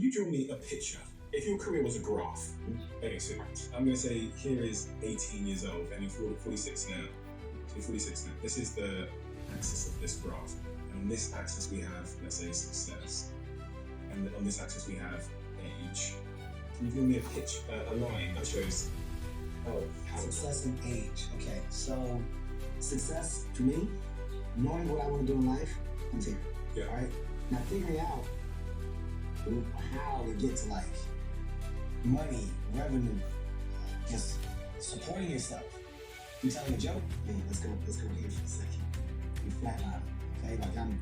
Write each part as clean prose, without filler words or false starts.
You draw me a picture. If your career was a graph, okay, so I'm going to say here is 18 years old and you're 46 now. So you're 46 now. This is the axis of this graph. And on this axis we have, let's say, success. And on this axis we have age. Can you give me a line that shows success and age? Okay, so success for me, knowing what I want to do in life, I'm here. Yeah. All right? Now figuring out how to get to like money, revenue, just supporting yourself. You telling a joke? Man, let's go here for a second. You flatline, okay? Like I'm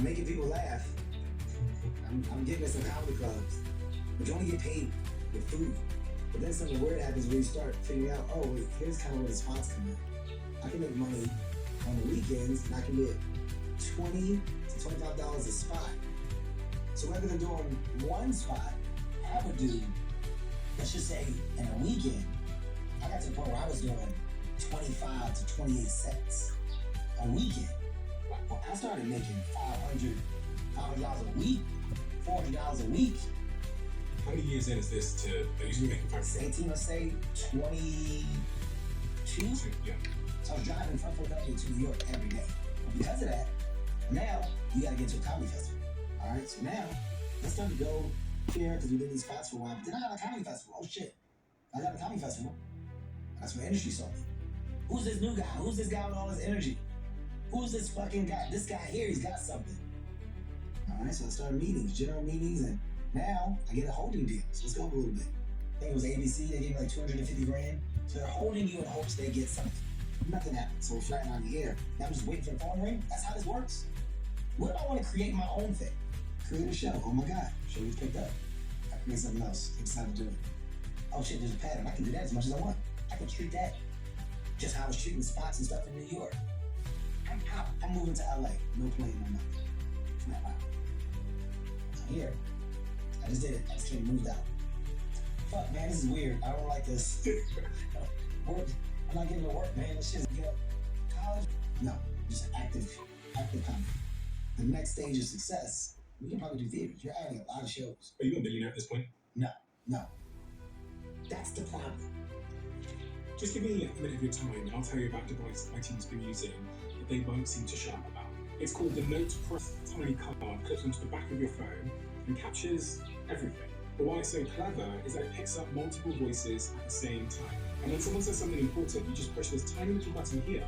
making people laugh. I'm getting in some comedy clubs, but you only get paid with food. But then something weird happens where you start figuring out, oh wait, here's kind of where the spots come in. I can make money on the weekends, and I can get $20 to $25 a spot. So rather than doing one spot, I would do, let's just say, in a weekend, I got to the point where I was doing 25 to 28 cents a weekend. Well, I started making $500 a week, $400 a week. How many years in is this to usually making 18, let's say 22? Yeah. So I was driving from Philadelphia to New York every day. And because of that, now you gotta get to a comedy festival. All right, so now let's start to go here because we did these spots for a while. But then I got a comedy festival. Oh shit, I got a comedy festival. That's what industry saw me. Who's this new guy? Who's this guy with all this energy? Who's this fucking guy? This guy here, he's got something. All right, so I started meetings, general meetings, and now I get a holding deal. So let's go up a little bit. I think it was ABC. They gave me like 250 grand. So they're holding you in hopes they get something. Nothing happened. So we're flattening on the air. Now I'm just waiting for the phone ring. That's how this works. What if I want to create my own thing? Create a show. Oh my God, show was picked up. I create something else. They decided to do it. Oh shit, there's a pattern. I can do that as much as I want. I can treat that just how I was treating spots and stuff in New York. I'm moving to LA. No plane, no nothing. Flat out. I'm here. I just did it. I just came moved out. Fuck, man, this is weird. I don't like this. Work. I'm not getting to work, man. This shit's good. College? No, just active comedy. The next stage of success, we can probably do theaters. You're adding a lot of shows. Are you a millionaire at this point? No. That's the problem. Just give me a minute of your time and I'll tell you about a device that my team's been using that they won't seem to shut up about. It's called the Note Press Tiny Card, clips onto the back of your phone and captures everything. But why it's so clever is that it picks up multiple voices at the same time. And when someone says something important, you just push this tiny little button here,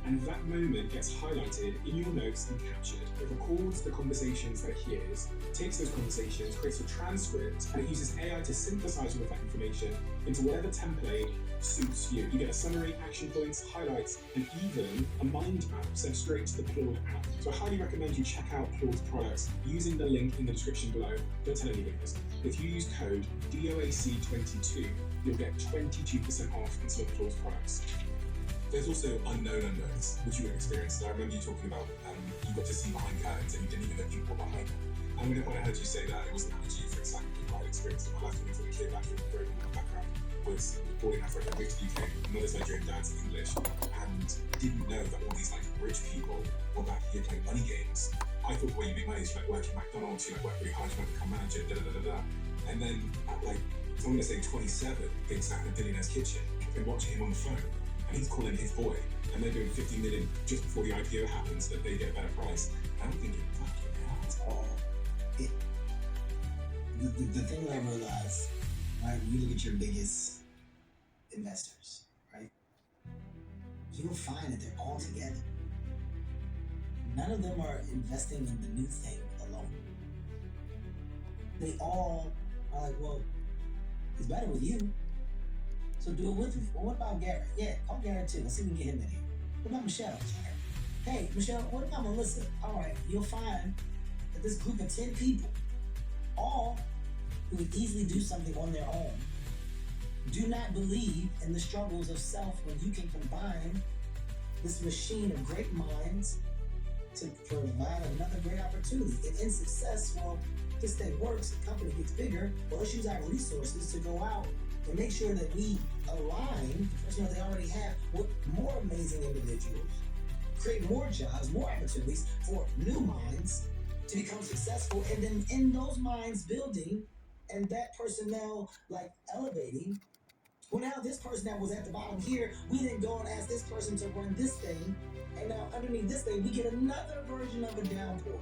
and that moment gets highlighted in your notes and captured. It records the conversations that it hears, takes those conversations, creates a transcript, and it uses AI to synthesize all of that information into whatever template suits you. You get a summary, action points, highlights, and even a mind map sent straight to the Claude app. So I highly recommend you check out Claude's products using the link in the description below. Don't tell anybody this. If you use code DOAC22, you'll get 22% off on some of Claude's products. There's also unknown unknowns, which you would experience. So I remember you talking about you got to see behind curtains and you didn't even know people were behind them. And when I heard you say that, it wasn't actually for exactly what I experienced in my life when I was a kid back in a very normal background. Was born in Africa, moved to the UK, mother's Nigerian, dad's English, and didn't know that all these like rich people were back here playing money games. I thought the way you make money is like work at McDonald's, you like work really hard, you might become manager, And then at like, I'm gonna say 27, being sat in a billionaire's kitchen, and watching him on the phone. And he's calling his boy, and they're doing 50 million just before the IPO happens, that they get a better price. And I'm thinking, fucking hell, it's all. The thing that I realized, right, when you look at your biggest investors, right, you'll find that they're all together. None of them are investing in the new thing alone. They all are like, well, it's better with you, so do it with me. Well, what about Garrett? Yeah, call Garrett too. Let's see if we can get him in here. What about Michelle? Hey, Michelle, what about Melissa? All right, you'll find that this group of 10 people, all who would easily do something on their own, do not believe in the struggles of self when you can combine this machine of great minds to provide another great opportunity. And in success, well, this thing works, the company gets bigger, well, let's use our resources to go out and make sure that we align, because they already have, with more amazing individuals, create more jobs, more opportunities for new minds to become successful, and then in those minds building and that personnel like elevating. Well, now this person that was at the bottom here, we then go and ask this person to run this thing, and now underneath this thing, we get another version of a downpour.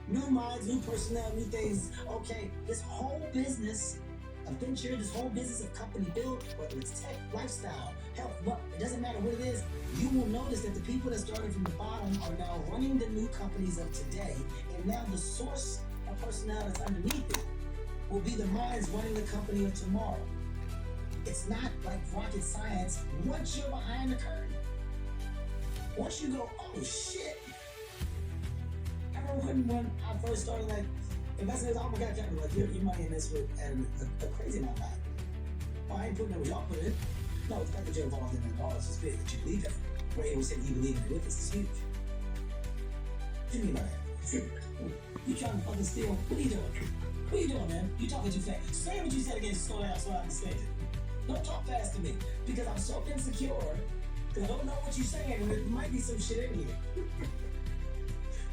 New minds, new personnel, new things. Okay, this whole business of venture, this whole business of company build, whether it's tech, lifestyle, health, what, it doesn't matter what it is, you will notice that the people that started from the bottom are now running the new companies of today, and now the source of personnel that's underneath it will be the minds running the company of tomorrow. It's not like rocket science once you're behind the curtain. Once you go, oh shit. I remember when I first started like investing, oh my God, Kevin, like your money in this would add a crazy amount of value. Oh, I ain't putting it with y'all put it. No, the fact that you're involved in it all is just big, that you believe in it. We're able to say you believe in it with us is huge. What do you mean by that? You trying to fucking steal? What are you doing? What are you doing, man? You talking too fast. Say what you said again, slow down so I understand it. Don't talk fast to me, because I'm so insecure, because I don't know what you're saying, and there might be some shit in here.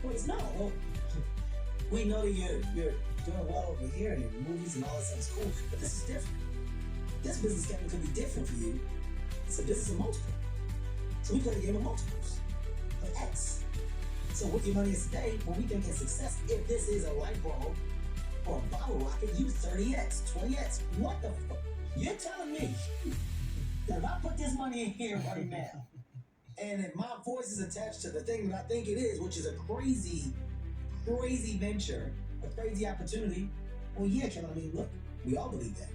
Well, it's not. Well, we know that you're doing well over here, and your movies and all that stuff is cool, but this is different. This business, Kevin, could be different for you. It's a business of multiple. So we play a game of multiples, of X. So what your money is today, when we think in success, if this is a light bulb or a bottle rocket, you 30X, 20X. What the fuck? You're telling me that if I put this money in here right now, and if my voice is attached to the thing that I think it is, which is a crazy, crazy venture, a crazy opportunity, well, yeah, Kevin, I mean, look, we all believe that.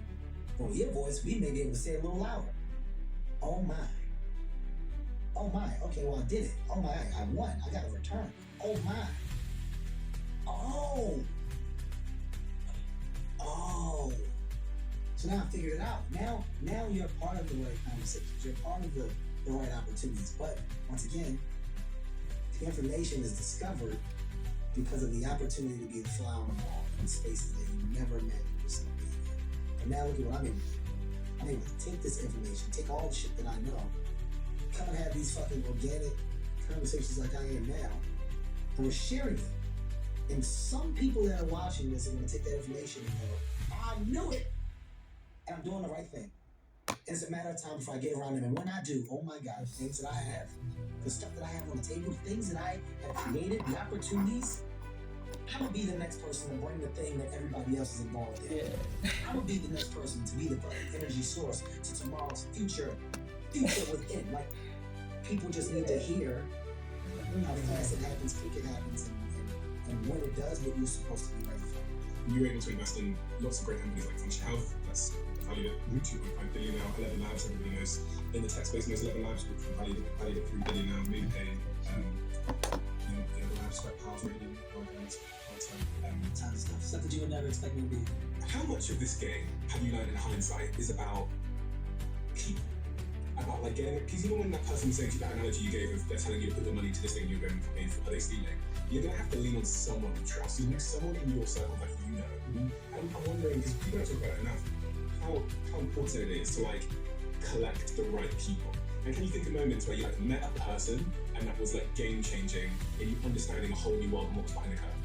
But with your voice, we may be able to say it a little louder. Oh my. Oh my, okay, well, I did it. Oh my, I won. I got a return. Oh my. Oh. Oh. So now I figured it out. Now you're part of the right conversations. You're part of the right opportunities. But once again, the information is discovered because of the opportunity to be the fly on the wall in spaces that you never imagined yourself being in. And now look at what I'm able to do. I'm able to take this information, take all the shit that I know, come and have these fucking organic conversations like I am now, and we're sharing it. And some people that are watching this are going to take that information and go, I knew it! And I'm doing the right thing. And it's a matter of time before I get around them. And when I do, oh my God, the things that I have, the stuff that I have on the table, the things that I have created, the opportunities, I'm going to be the next person to bring the thing that everybody else is involved in. Yeah. I'm going to be the next person to be the energy source to tomorrow's future within. Like, people just need to hear how fast it happens, quick it happens, and when it does, what you're supposed to be ready for. You're able to invest in lots of great companies like Function Health, that's valued at 2.5 billion now, 11 Labs, everybody knows. In the tech space, there's 11 Labs, which are valued at 3 billion now, MoonPay, the labs quite powerful, tons of stuff that you would never expect me to be. How much of this game, have you learned in hindsight, is about people? About like getting, because you know when that person was saying to you, that analogy you gave of they're telling you to put the money to this thing you're going to pay for, are they stealing? You're going to have to lean on someone you trust, someone in your circle that you know. Mm-hmm. And I'm wondering, because people don't talk about it enough, how important it is to like collect the right people. And can you think of moments where you like met a person and that was like game changing in you understanding a whole new world and what was behind the curtain?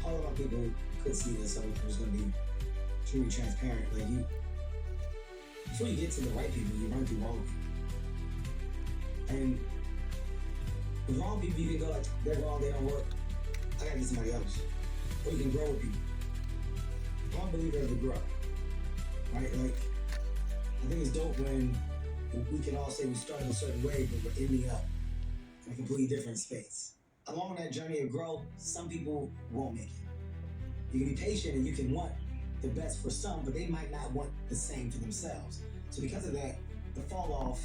All of our people could see that someone was going to be truly transparent. Like you, before you get to the right people, you run through wrong people. And with wrong people, you can go like, they're wrong, they don't work. I gotta get somebody else. Or you can grow with people. I'm a believer of the grow. Right? Like, I think it's dope when we can all say we started a certain way, but we're ending up in a completely different space. Along that journey of growth, some people won't make it. You can be patient and you can want the best for some, but they might not want the same for themselves. So because of that, the fall off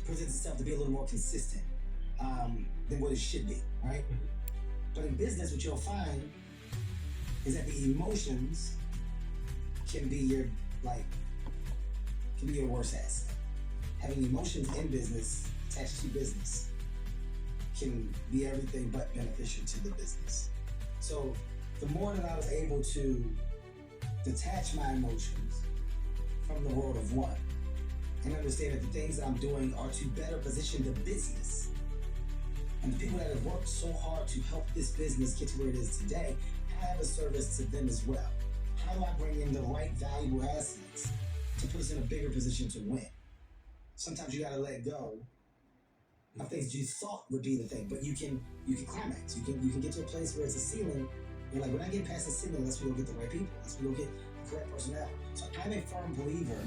presents itself to be a little more consistent than what it should be, right? But in business, what you'll find is that the emotions can be your worst asset. Having emotions in business attached to business can be everything but beneficial to the business. So the more that I was able to detach my emotions from the world of one and understand that the things that I'm doing are to better position the business And the people that have worked so hard to help this business get to where it is today, I have a service to them as well. How do I bring in the right valuable assets to put us in a bigger position to win? Sometimes you gotta let go of things you thought would be the thing, but you can climax. You can get to a place where it's a ceiling. You're like, when I get past the ceiling, let's go get the right people. Let's go get the correct personnel. So I'm a firm believer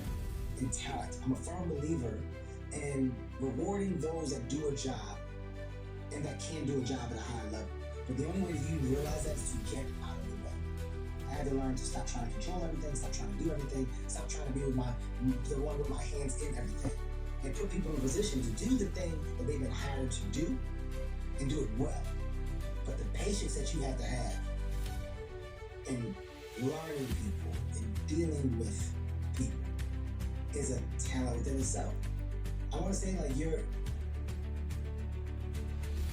in talent. I'm a firm believer in rewarding those that do a job and that can do a job at a higher level. But the only way you realize that is to get out of the way. I had to learn to stop trying to control everything, stop trying to do everything, stop trying to be the one with my hands in everything, and put people in a position to do the thing that they've been hired to do and do it well. But the patience that you have to have in learning people and dealing with people is a talent within itself. I want to say, like,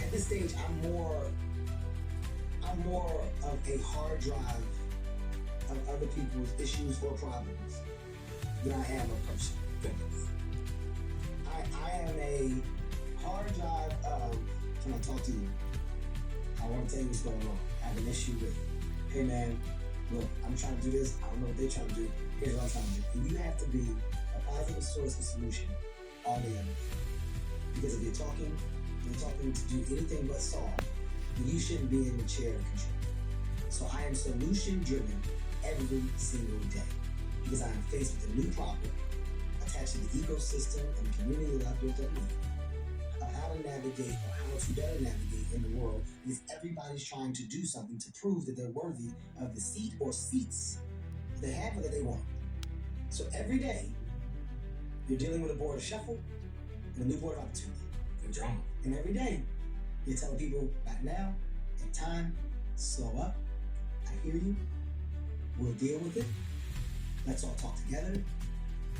at this stage, I'm more of a hard drive of other people's issues or problems than I am a person. I am a hard drive of, can I talk to you? I want to tell you what's going on. I have an issue with, hey man, look, I'm trying to do this. I don't know what they're trying to do. Here's what I'm trying to do. And you have to be a positive source of solution all day, every day. Because if you're talking to do anything but solve, then you shouldn't be in the chair of control. So I am solution driven every single day because I am faced with a new problem attached to the ecosystem and the community that I've built up with, of how to navigate or how to better navigate in the world, because everybody's trying to do something to prove that they're worthy of the seat or seats that they have or that they want. So every day, you're dealing with a board of shuffle and a new board of opportunity. And drama. And every day, you're telling people, not now, in time, slow up, I hear you, we'll deal with it, let's all talk together.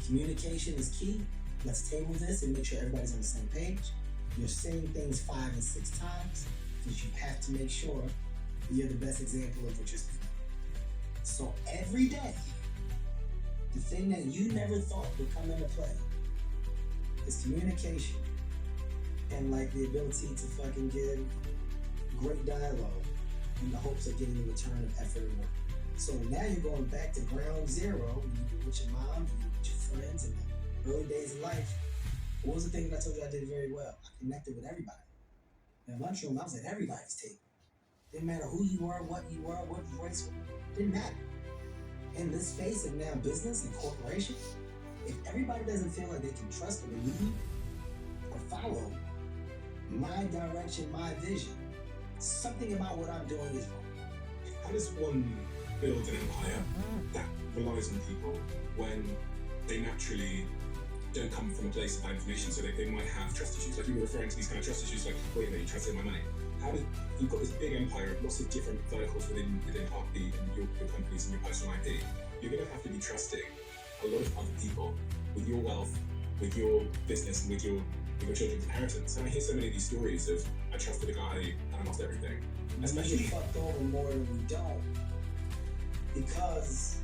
Communication is key. Let's table this and make sure everybody's on the same page. You're saying things 5 and 6 times because you have to make sure that you're the best example of what you're speaking. So every day, the thing that you never thought would come into play is communication and like the ability to fucking give great dialogue in the hopes of getting a return of effort and work. So now you're going back to ground zero with your mom and with your friends in the early days of life. What was the thing that I told you I did very well? I connected with everybody. In the lunchroom, I was at everybody's table. Didn't matter who you were, what race, didn't matter. In this space of now business and corporation, if everybody doesn't feel like they can trust or believe or follow my direction, my vision, something about what I'm doing is wrong. How does one build an empire that relies on people when they naturally don't come from a place of high information, so they might have trust issues? Like you were referring to these kind of trust issues, like, wait a minute, you try to save my money. How do you've got this big empire of lots of different verticals within Heartbeat and your companies and your personal IP. You're going to have to be trusting a lot of other people with your wealth, with your business, and with your children's inheritance. And I hear so many of these stories of, I trusted a guy and I lost everything. Especially we get fucked over more than we don't. Because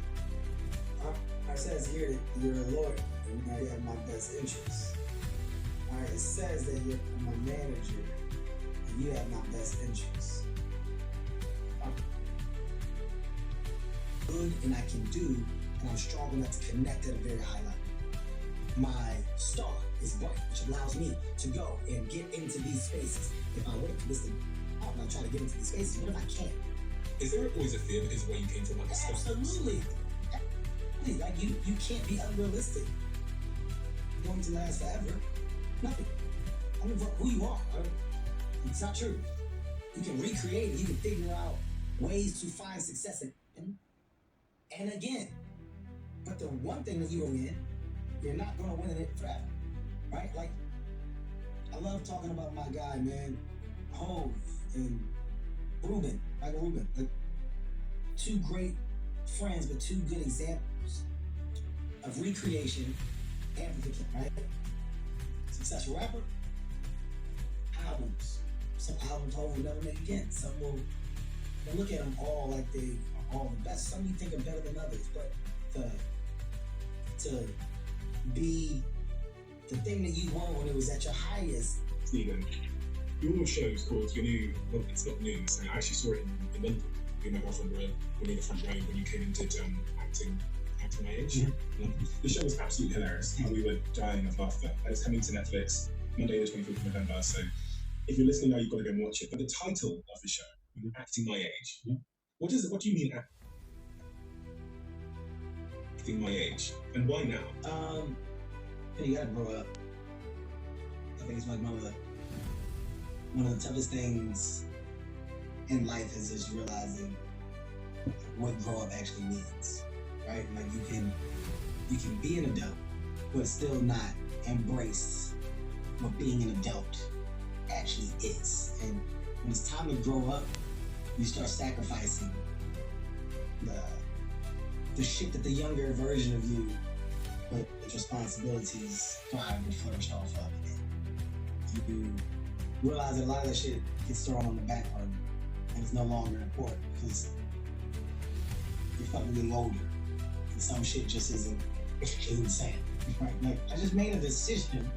it says here that you're a lawyer and now you have my best interests. Alright, it says that you're my manager and you have my best interests. I'm good and I can do, and I'm strong enough to connect at a very high level. My star is bright, which allows me to go and get into these spaces. If I wait for this thing, I'm not trying to get into these spaces. What if I can't? Is there always a fear because of where you came from? Like Absolutely. Like you can't be unrealistic. You're going to last forever. Nothing. I don't know who you are. It's not true. You can recreate it. You can figure out ways to find success in and again. But the one thing that you will win, you're not going to win in it forever. Right? Like, I love talking about my guy, man, Hove and Michael Rubin. Like, two great friends, but two good examples of recreation amplification, right? Successful rapper, albums. Some albums Hove will never make again. Some will look at them all like they are all the best. Some you think are better than others, but to be the thing that you were when it was at your highest, Steven. Your show is called Your New. Well, it's not new. So I actually saw it in London. You and my girlfriend were in the front row when you came and did acting my age. Mm-hmm. The show was absolutely hilarious. And we were dying of laughter. And it's coming to Netflix Monday the 25th of November. So if you're listening now, you've got to go and watch it. But the title of the show, Acting My Age. What do you mean acting my age? And why now? You gotta grow up. I think it's like one of the toughest things in life is just realizing what grow up actually means, right? Like you can be an adult, but still not embrace what being an adult actually is. And when it's time to grow up, you start sacrificing the shit that the younger version of you with its responsibilities thrived and flourished off of. And you realize that a lot of that shit gets thrown on the back burner and it's no longer important because you're fucking getting older and some shit just isn't insane. Right? Like, I just made a decision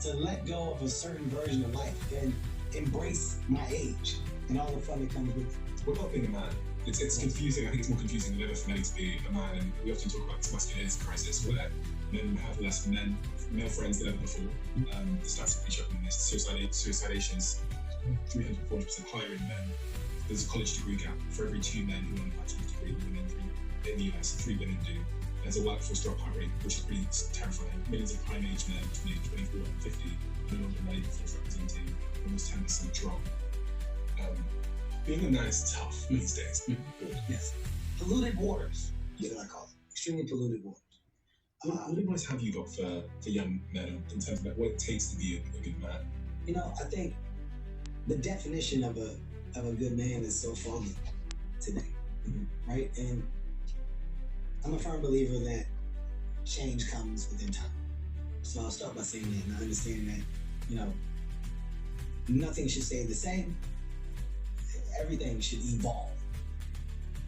to let go of a certain version of life and embrace my age and all the fun that comes with it. What about being a man? It's confusing. I think it's more confusing than ever for men to be a man, and we often talk about this masculinity crisis where men have less male friends than ever before. The stats are pretty shocking. Suicidation is 300-400% higher in men. There's a college degree gap. For every 2 men who want a bachelor's degree in the US, 3 women do. There's a workforce dropout rate, which is pretty terrifying. Millions of prime age men, 24 and 50, no longer ready for representing, almost 10% drop. Being a man is tough these days. Yes. Polluted waters, is what I call it. Extremely polluted waters. What advice have you got for young men in terms of like what it takes to be a good man? You know, I think the definition of a good man is so foggy today, right? And I'm a firm believer that change comes within time. So I'll start by saying that, and I understand that, you know, nothing should stay the same. Everything should evolve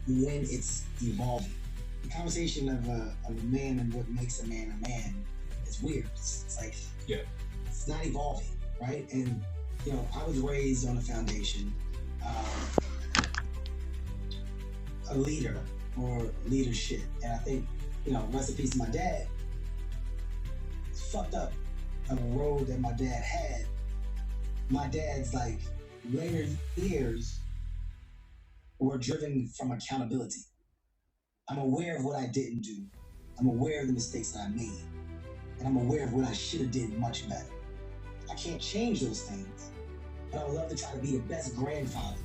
when it's evolving. The conversation of a man and what makes a man is weird. It's like, it's not evolving, right? And, you know, I was raised on a foundation, a leader or leadership. And I think, you know, rest in peace to my dad. It's fucked up of a road that my dad had. My dad's like later years were driven from accountability. I'm aware of what I didn't do. I'm aware of the mistakes that I made. And I'm aware of what I should have did much better. I can't change those things, but I would love to try to be the best grandfather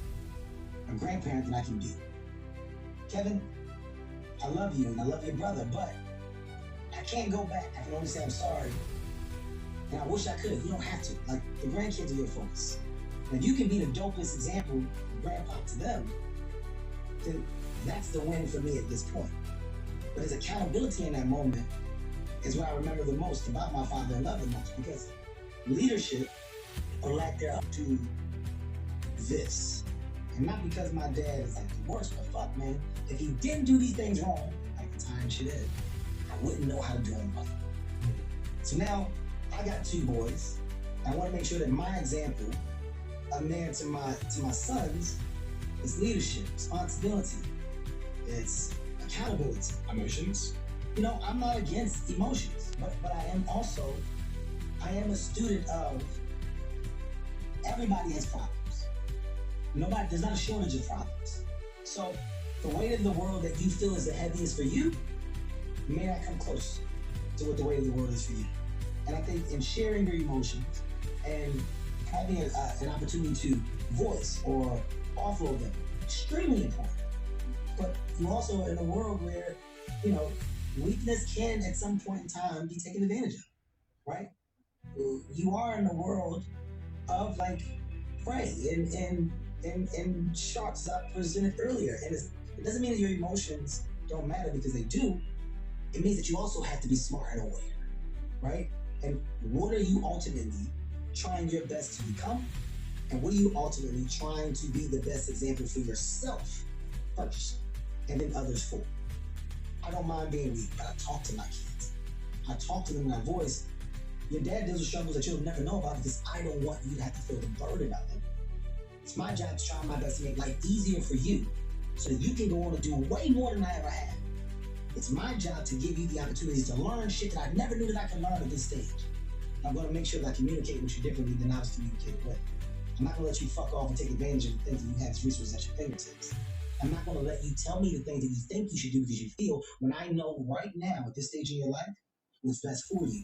or grandparent that I can be. Kevin, I love you and I love your brother, but I can't go back. I can only say I'm sorry. And I wish I could. You don't have to. Like, the grandkids are your focus. And if you can be the dopest example of grandpa to them, then that's the win for me at this point. But his accountability in that moment is what I remember the most about my father and love the most, because leadership or lack thereof to this. And not because my dad is like the worst, but fuck, man, if he didn't do these things wrong, like the time shit is, I wouldn't know how to do them right. So now I got 2 boys. I want to make sure that my example, a man to my sons, is leadership, responsibility, it's accountability. Emotions? You know, I'm not against emotions, but I am a student of everybody has problems. There's not a shortage of problems. So the weight of the world that you feel is the heaviest for you may not come close to what the weight of the world is for you. And I think in sharing your emotions and having an opportunity to voice or offload them, extremely important. But you're also in a world where, you know, weakness can at some point in time be taken advantage of, right? You are in a world of like prey and sharks that I presented earlier. And it doesn't mean that your emotions don't matter, because they do. It means that you also have to be smart and aware, right? And what are you ultimately trying your best to become? And what are you ultimately trying to be the best example for yourself first, and then others for? I don't mind being weak, but I talk to my kids. I talk to them in my voice, Your dad deals with struggles that you'll never know about because I don't want you to have to feel the burden of them. It's my job to try my best to make life easier for you so that you can go on and do way more than I ever had. It's my job to give you the opportunities to learn shit that I never knew that I could learn at this stage. I'm going to make sure that I communicate with you differently than I was communicated with. I'm not going to let you fuck off and take advantage of the things that you have as resources at your fingertips. I'm not going to let you tell me the things that you think you should do because you feel when I know right now at this stage in your life what's best for you.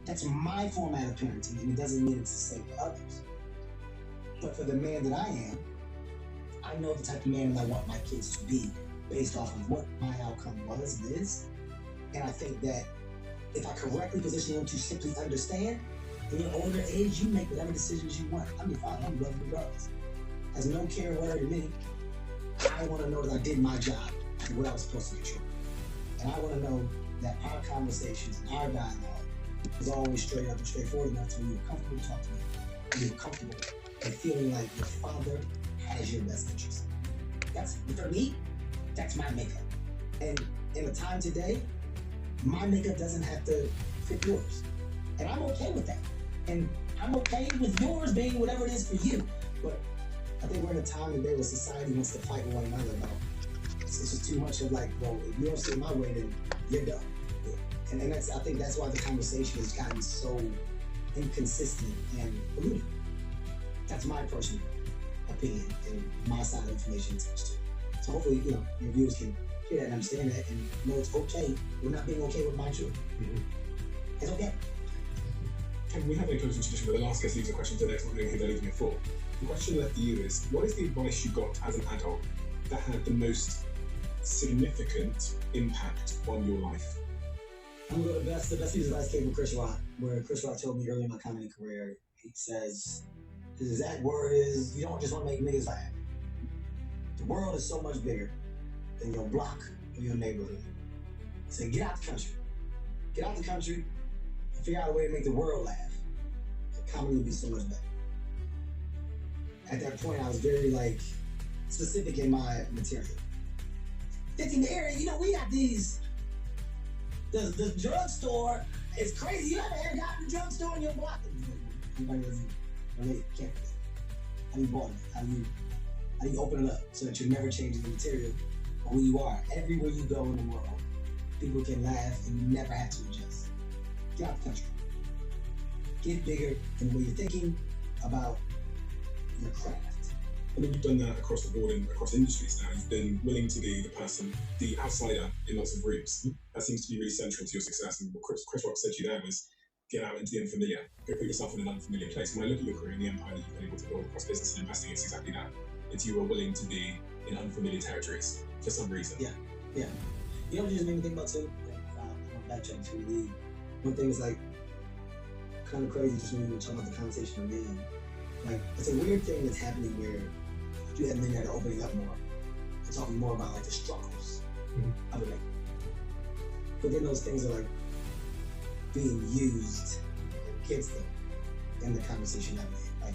That's my format of parenting, and it doesn't mean it's the same for others. But for the man that I am, I know the type of man that I want my kids to be based off of what my outcome was and is. And I think that if I correctly position them to simply understand, in your older age, you make whatever decisions you want. I'm your father, I'm loving regardless. Has no care or worry to me. I want to know that I did my job and what I was supposed to control. And I want to know that our conversations and our dialogue is always straight up and straightforward enough to where you're comfortable to talk to me. And you're comfortable and feeling like your father has your best interest. That's, for me, that's my makeup. And in a time today, my makeup doesn't have to fit yours. And I'm okay with that. And I'm okay with yours being whatever it is for you. But I think we're in a time today where society wants to fight with one another about it's just too much of like, well, if you don't see it my way, then you're done. And that's, I think that's why the conversation has gotten so inconsistent and polluted. That's my personal opinion and my side of information attached to it. So hopefully, your viewers can hear that and understand that and know it's okay. We're not being okay with my children. Mm-hmm. It's okay. And we have a closing tradition where the last guest leaves a question to the next one, who they're leaving it for. The question left for you is, what is the advice you got as an adult that had the most significant impact on your life? I'm going to go the best piece of advice came from Chris Rock, where Chris Rock told me early in my comedy career, he says, his exact word is, you don't just want to make niggas laugh. The world is so much bigger than your block or your neighborhood. He said, get out the country. Get out the country and figure out a way to make the world laugh. The comedy would be so much better. At that point, I was very specific in my material. It's in the area, we got these. The drugstore is crazy. You ever got the drugstore in your block? Everybody doesn't relate. Can't relate. How do you bottle it? How do you open it up so that you're never changing the material or who you are? Everywhere you go in the world, people can laugh and you never have to adjust. Get out the country. Get bigger in the way you're thinking about your craft. I mean, you've done that across the board and across industries now. You've been willing to be the person, the outsider in lots of groups. That seems to be really central to your success. And what Chris Rock said to you there was, get out into the unfamiliar. Go put yourself in an unfamiliar place. When I look at your career and the empire that you've been able to build across business and investing, it's exactly that. It's you are willing to be in unfamiliar territories for some reason. Yeah. You know what you just made me think about too? I'm backtracking to the one thing is kind of crazy just when you were talking about the conversation of men. It's a weird thing that's happening where you have men that are opening up more. They're talking more about the struggles of it. But then those things are being used against them in the conversation of it.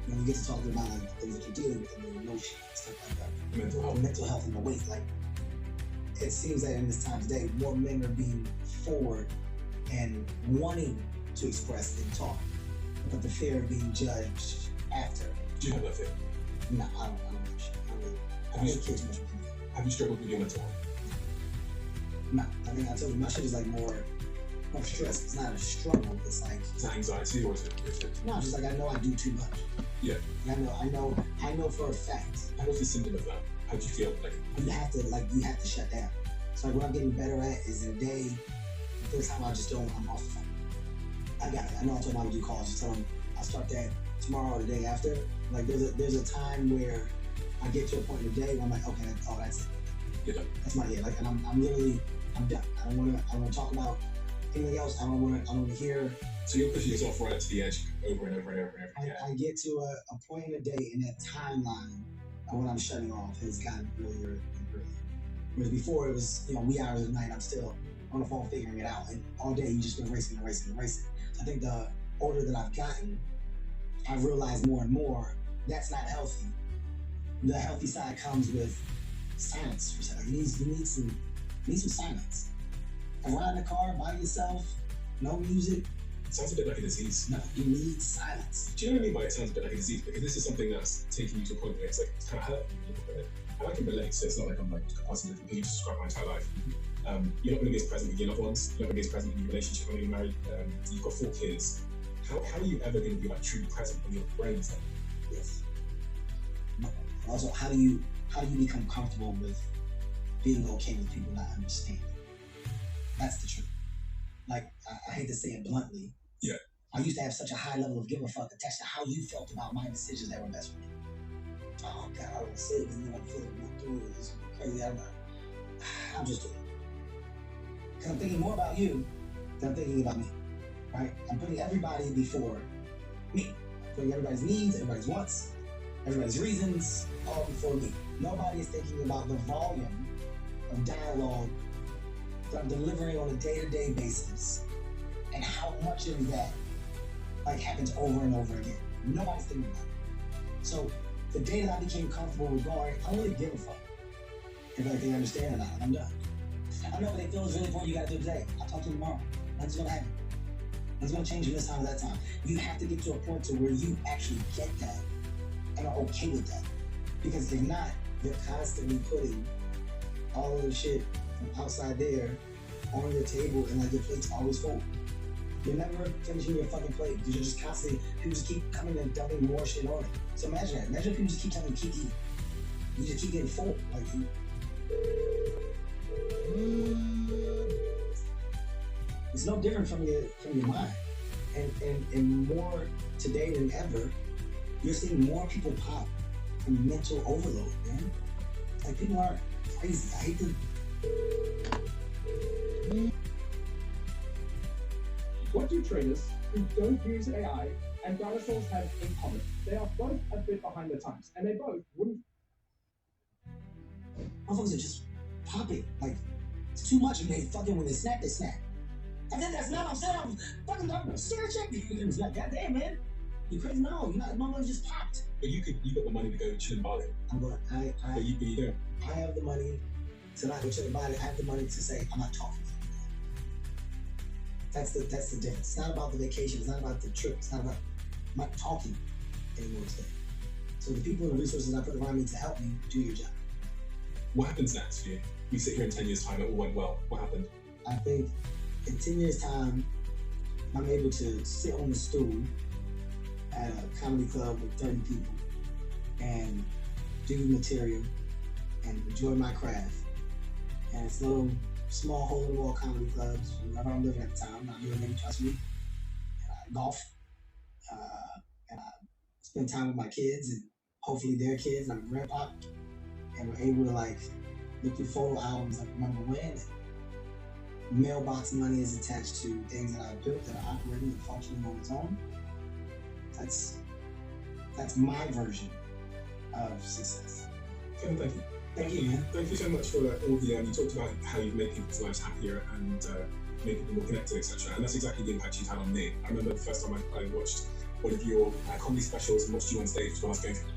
When you get to talking about the things that you're dealing with and the emotions and stuff like that. Mental health and the weight. It seems that in this time today, more men are being forward and wanting to express and talk, but the fear of being judged after. Do you have that fear? No, I don't know shit. I don't care too much with that. Have you struggled with your mental health? No, I think I told you my shit is more stress. It's not a struggle. It's Is that anxiety or is it? No, it's just I know I do too much. Yeah. I know for a fact. And what's the symptom of that? How do you feel? You have to shut down. So what I'm getting better at is in a day, this time I'm off the phone. I got it. I know I told them I would do calls. Just tell them I'll start that tomorrow or the day after. There's a time where I get to a point in the day where I'm okay, that's it. You're done. That's my day. I'm done. I don't want to talk about anything else. I don't want to hear. So you're pushing yourself right to the edge over and over and over and over again. I get to a point in the day in that timeline when I'm shutting off has gotten earlier and earlier. Whereas before it was, wee hours of the night, I'm still on the phone figuring it out. And all day you just been racing. So I think the older that I've gotten, I've realized more and more that's not healthy. The healthy side comes with silence for a second. You need some silence. And ride in the car by yourself no music. It sounds a bit like a disease. No, you need silence. Do you know what I mean by it sounds a bit like a disease? Because this is something that's taking you to a point where it's like, it's kind of hurting you a little bit. And I can relate, so it's not like I'm like passing the computer to describe my entire life. You're not going to be as present with your loved ones. You're not going to be as present in your relationship when you're married. You've got 4 kids. How are you ever going to be like truly present when your brain's there? Yes. Also, how do you become comfortable with being okay with people not understanding? That's the truth. Like, I hate to say it bluntly. Yeah. I used to have such a high level of give a fuck attached to how you felt about my decisions that were best for me. Oh God, I don't say it because you know I'm feeling not doing it. It's crazy. I'm just doing it. Because I'm thinking more about you than I'm thinking about me. Right? I'm putting everybody before me. I'm putting everybody's needs, everybody's wants, everybody's reasons, all before me. Nobody is thinking about the volume of dialogue that I'm delivering on a day-to-day basis and how much of that like happens over and over again. Nobody's thinking about it. So the day that I became comfortable with going, I don't really give a fuck if like they understand or not. I'm done. I know what they feel is really important. You gotta do it today. I'll talk to them tomorrow. Nothing's gonna happen. Nothing's gonna change from this time to that time. You have to get to a point to where you actually get that and are okay with that. Because if not, you're constantly putting all of the shit from outside there on your table and like your plate's always full. You're never finishing your fucking plate because you're just constantly, people just keep coming and dumping more shit on it. So imagine that. Imagine people just keep telling you keep eating. You just keep getting full. Like it's no different from your mind. And more today than ever, you're seeing more people pop from mental overload, man. Like people are crazy. I hate to. What do traders who don't use AI and dinosaurs have in common? They are both a bit behind the times, and they both wouldn't. Motherfuckers are just popping. Like, it's too much, and they fucking, when they snap, they snap. And then that's not what I'm saying. I'm fucking, I'm serious shit. It's like, goddamn, man. You crazy? No, you're not. Motherfuckers just popped. But you got the money to go chill in Bali. I'm going, But you don't. I have the money to not go chill in Bali. I have the money to say, I'm not talking. That's the difference. It's not about the vacation. It's not about the trip. It's not about, I'm not talking anymore today. So the people and the resources I put around me to help me do your job. What happens next for you? We sit here in 10 years' time, it all went well. What happened? I think in 10 years' time, I'm able to sit on the stool at a comedy club with 30 people and do material and enjoy my craft. And it's little small hole-in-the-wall comedy clubs, wherever I'm living at the time. I'm not doing any twice a week. And I golf. And I spend time with my kids and hopefully their kids. I'm a grandpa. And we're able to like look through photo albums like remember when. Mailbox money is attached to things that I've built that are operating and functioning on its own. That's my version of success. Kevin, thank you. Thank you, man. Thank you so much for all the, you talked about how you've made people's lives happier and made people more connected, etc. And that's exactly the impact you've had on me. I remember the first time I watched one of your comedy specials and watched you on stage when I was going through.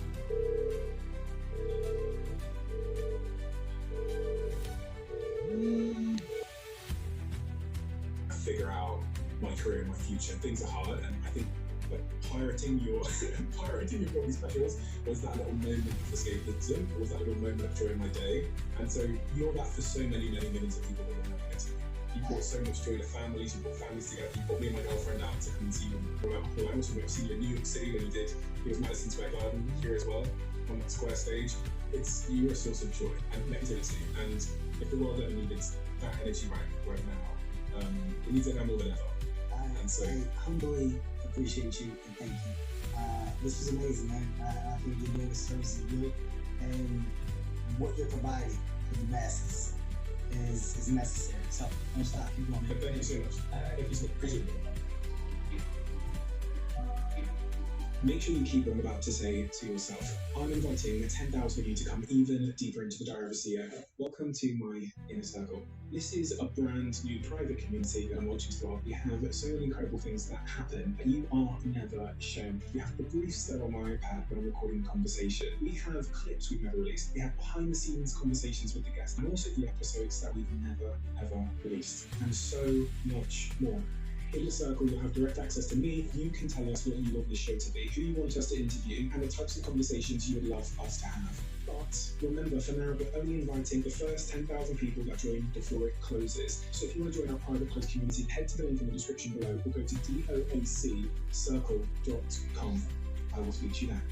Figure out my career and my future. Things are hard, and I think like pirating your comedy specials was that little moment of escapism, was that little moment of during my day. And so you're that for so many millions of people that you're never getting. You brought so much joy to families, you brought families together, you brought me and my girlfriend out to come and see you on I also seen you in New York City when you did it was Madison Square Garden here as well, on that square stage. You're a source of joy and connectivity. And if the world ever needed that energy right now, it needs it now more than ever. I humbly appreciate you and thank you. This was amazing, man. I think you're doing the service is good, and what you're providing for the masses is necessary. So don't stop. Keep going. Thank you so much. Thank you so much. Appreciate it. Make sure you keep what I'm about to say to yourself. I'm inviting 10,000 of you to come even deeper into the Diary of a CEO. Welcome to my inner circle. This is a brand new private community that I'm launching as well. We have so many incredible things that happen that you are never shown. We have the briefs that are on my iPad when I'm recording the conversation. We have clips we've never released. We have behind the scenes conversations with the guests, and also the episodes that we've never ever released, and so much more. In the circle, you'll have direct access to me. You can tell us what you want this show to be, who you want us to interview, and the types of conversations you would love us to have. But remember, for now, we're only inviting the first 10,000 people that join before it closes. So if you want to join our private closed community, head to the link in the description below or go to doaccircle.com. I will speak to you there.